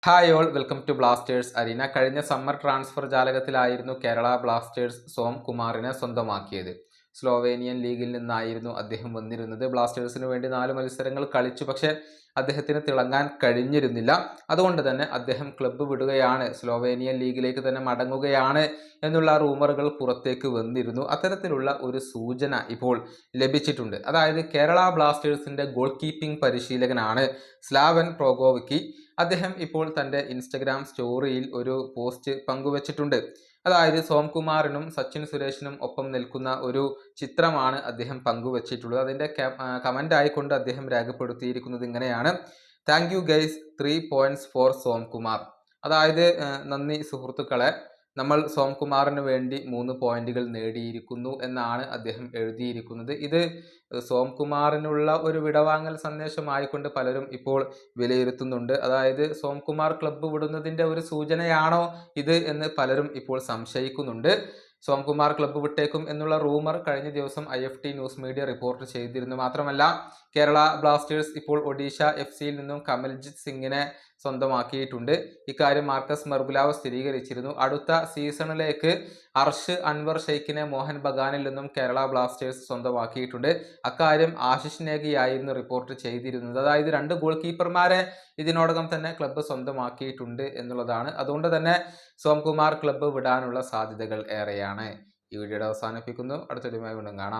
Hi all welcome to Blasters arena. കഴിഞ്ഞ summer transfer ജാലകത്തിലായിരുന്നു Kerala Blasters Som കുമാറിനെ സ്വന്തമാക്കിയത്. സ്ലോവേനിയൻ ലീഗിൽ നിന്നായിരുന്നു അദ്ദേഹം വന്നിരുന്നത്. ബ്ലാസ്റ്റേഴ്സിന് വേണ്ടി 4 മത്സരങ്ങൾ കളിച്ചു, പക്ഷേ അദ്ദേഹത്തിന് തിളങ്ങാൻ കഴിഞ്ഞിരുന്നില്ല. അതുകൊണ്ട് തന്നെ അദ്ദേഹം ക്ലബ്ബ് വിടുകയാണ്, സ്ലോവേനിയൻ ലീഗിലേക്ക് തന്നെ മടങ്ങുകയാണ് എന്നുള്ള റൂമറുകൾ പുറത്തേക്ക് വന്നിരുന്നു. അത്തരത്തിലുള്ള ഒരു സൂചന ഇപ്പോൾ ലഭിച്ചിട്ടുണ്ട്. അതായത് കേരള ബ്ലാസ്റ്റേഴ്സിന്റെ ഗോൾ കീപ്പിംഗ് പരിശീലകനാണ് സ്ലാവൻ പ്രോഗോവിക്കി. അദ്ദേഹം ഇപ്പോൾ തൻ്റെ ഇൻസ്റ്റഗ്രാം സ്റ്റോറിയിൽ ഒരു പോസ്റ്റ് പങ്കുവച്ചിട്ടുണ്ട്. അതായത് സോംകുമാറിനും സച്ചിൻ സുരേഷിനും ഒപ്പം നിൽക്കുന്ന ഒരു ചിത്രമാണ് അദ്ദേഹം പങ്കുവച്ചിട്ടുള്ളത്. അതിൻ്റെ കമൻ്റ് ആയിക്കൊണ്ട് അദ്ദേഹം രേഖപ്പെടുത്തിയിരിക്കുന്നത് ഇങ്ങനെയാണ്: thank you guys, 3 points for Somkumar. അതായത് നന്ദി സുഹൃത്തുക്കളെ, നമ്മൾ സോംകുമാറിന് വേണ്ടി 3 പോയിന്റുകൾ നേടിയിരിക്കുന്നു എന്നാണ് അദ്ദേഹം എഴുതിയിരിക്കുന്നത്. ഇത് സോംകുമാറിനുള്ള ഒരു വിടവാങ്ങൽ സന്ദേശമായിക്കൊണ്ട് പലരും ഇപ്പോൾ വിലയിരുത്തുന്നുണ്ട്. അതായത് സോംകുമാർ ക്ലബ്ബ് വിടുന്നതിൻ്റെ ഒരു സൂചനയാണോ ഇത് എന്ന് പലരും ഇപ്പോൾ സംശയിക്കുന്നുണ്ട്. സോംകുമാർ ക്ലബ്ബ് വിട്ടേക്കും എന്നുള്ള റൂമർ കഴിഞ്ഞ ദിവസം IFT ന്യൂസ് മീഡിയ റിപ്പോർട്ട് ചെയ്തിരുന്നു. മാത്രമല്ല, കേരള ബ്ലാസ്റ്റേഴ്സ് ഇപ്പോൾ ഒഡീഷ FC-യിൽ നിന്നും കമൽജിത് സിംഗിനെ സ്വന്തമാക്കിയിട്ടുണ്ട്. ഇക്കാര്യം മാർക്കസ് മെർഗുലാവ് സ്ഥിരീകരിച്ചിരുന്നു. അടുത്ത സീസണിലേക്ക് അർഷ് അൻവർ ഷെയ്ഖിനെ മോഹൻ ബഗാനിൽ നിന്നും കേരള ബ്ലാസ്റ്റേഴ്സ് സ്വന്തമാക്കിയിട്ടുണ്ട്. അക്കാര്യം ആശിഷ് നേഗിയായിരുന്നു റിപ്പോർട്ട് ചെയ്തിരുന്നത്. അതായത് 2 ഗോൾ കീപ്പർമാരെ ഇതിനോടകം തന്നെ ക്ലബ്ബ് സ്വന്തമാക്കിയിട്ടുണ്ട് എന്നുള്ളതാണ്. അതുകൊണ്ട് തന്നെ സോംകുമാർ ക്ലബ്ബ് വിടാനുള്ള സാധ്യതകൾ ഏറെയാണ്. ഈ വീഡിയോയുടെ അവസാനിപ്പിക്കുന്നു. അടുത്ത വീഡിയോയുമായി വീണ്ടും കാണാം.